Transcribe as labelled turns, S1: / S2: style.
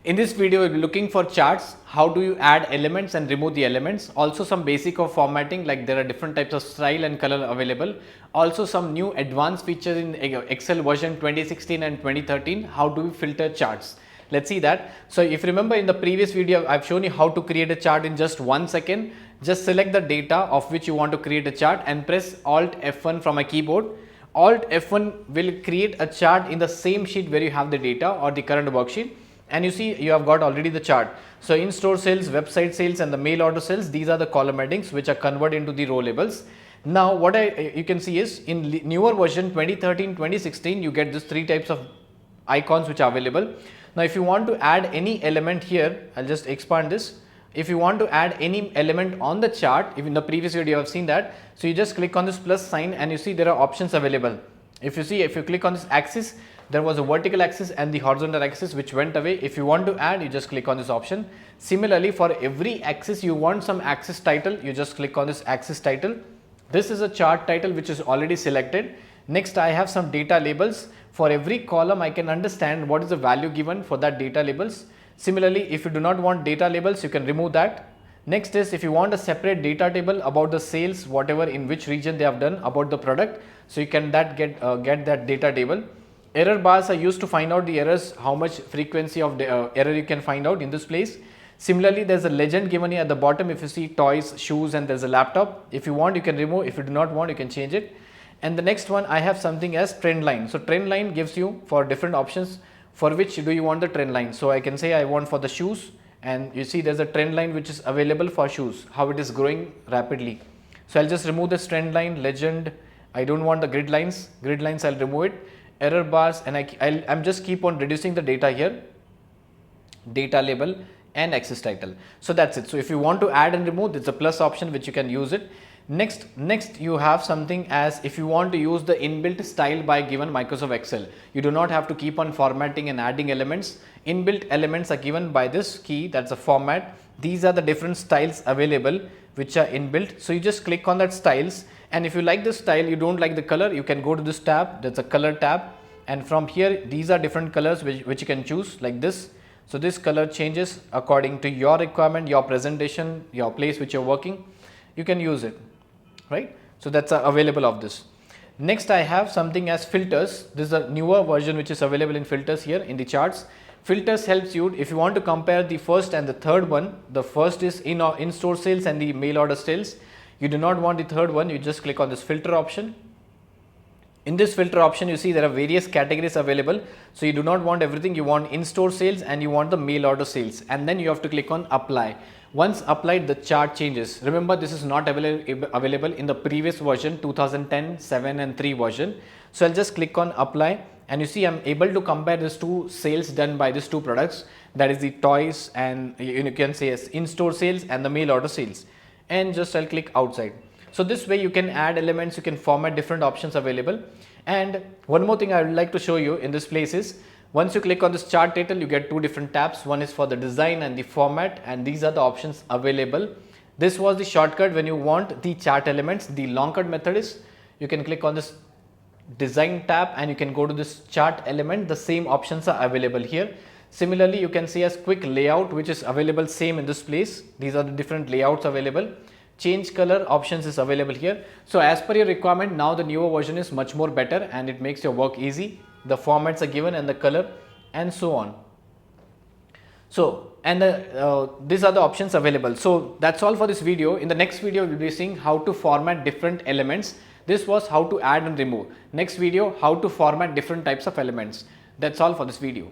S1: In this video, we'll be looking for charts, how do you add elements and remove the elements, also some basic of formatting, like there are different types of style and color available, also some new advanced features in Excel version 2016 and 2013, how do we filter charts. Let's see that. So if you remember in the previous video, I've shown you how to create a chart in just 1 second. Just select the data of which you want to create a chart and press Alt F1 from a keyboard. Alt F1 will create a chart in the same sheet where you have the data or the current worksheet. And you see you have got already the chart. So in-store sales, website sales and the mail order sales, these are the column headings which are converted into the row labels. Now what you can see is in newer version 2013, 2016, you get these 3 types of icons which are available. Now if you want to add any element here, I'll just expand this. If you want to add any element on the chart, if in the previous video you have seen that, so you just click on this plus sign and you see there are options available. If you click on this axis, there was a vertical axis and the horizontal axis which went away. If you want to add, you just click on this option. Similarly, for every axis you want some axis title, you just click on this axis title. This is a chart title which is already selected. Next, I have some data labels. For every column, I can understand what is the value given for that data labels. Similarly, if you do not want data labels, you can remove that. Next is if you want a separate data table about the sales, whatever in which region they have done about the product, so you can get that data table. Error bars are used to find out the errors, how much frequency of the error you can find out in this place. Similarly, there is a legend given here at the bottom. If you see toys, shoes and there is a laptop, if you want you can remove, if you do not want you can change it. And the next one I have something as trend line. So trend line gives you for different options for which do you want the trend line. So I can say I want for the shoes, and you see there is a trend line which is available for shoes, how it is growing rapidly. So I'll just remove this trend line, legend. I don't want the grid lines I'll remove it. Error bars, and I'm just keep on reducing the data here, data label and axis title. So that's it. So if you want to add and remove, it's a plus option which you can use it. Next you have something as if you want to use the inbuilt style by given Microsoft Excel. You do not have to keep on formatting and adding elements. Inbuilt elements are given by this key, that's a format. These are the different styles available which are inbuilt. So you just click on that styles, and if you like this style, you don't like the color, you can go to this tab, that's a color tab, and from here these are different colors which you can choose like this. So this color changes according to your requirement, your presentation, your place which you're working, you can use it, right? So that's available of this. Next I have something as filters. This is a newer version which is available in filters here in the charts. Filters helps you if you want to compare the first and the third one. The first is in-store sales and the mail order sales. You do not want the third one, you just click on this filter option. In this filter option, you see there are various categories available. So you do not want everything, you want in-store sales and you want the mail order sales, and then you have to click on apply. Once applied, the chart changes. Remember, this is not available in the previous version 2010, 7 and 3 version. So I'll just click on apply, and you see I'm able to compare these two sales done by these two products, that is the toys and you can say as in-store sales and the mail order sales, and just I'll click outside. So this way you can add elements, you can format different options available. And one more thing I would like to show you in this place is once you click on this chart title, you get 2 different tabs. One is for the design and the format, and these are the options available. This was the shortcut when you want the chart elements. The long cut method is you can click on this design tab and you can go to this chart element. The same options are available here. Similarly, you can see as quick layout which is available same in this place. These are the different layouts available. Change color options is available here. So as per your requirement, now the newer version is much more better and it makes your work easy. The formats are given and the color and so on. So and these are the options available. So that's all for this video. In the next video, we'll be seeing how to format different elements. This was how to add and remove. Next video, how to format different types of elements. That's all for this video.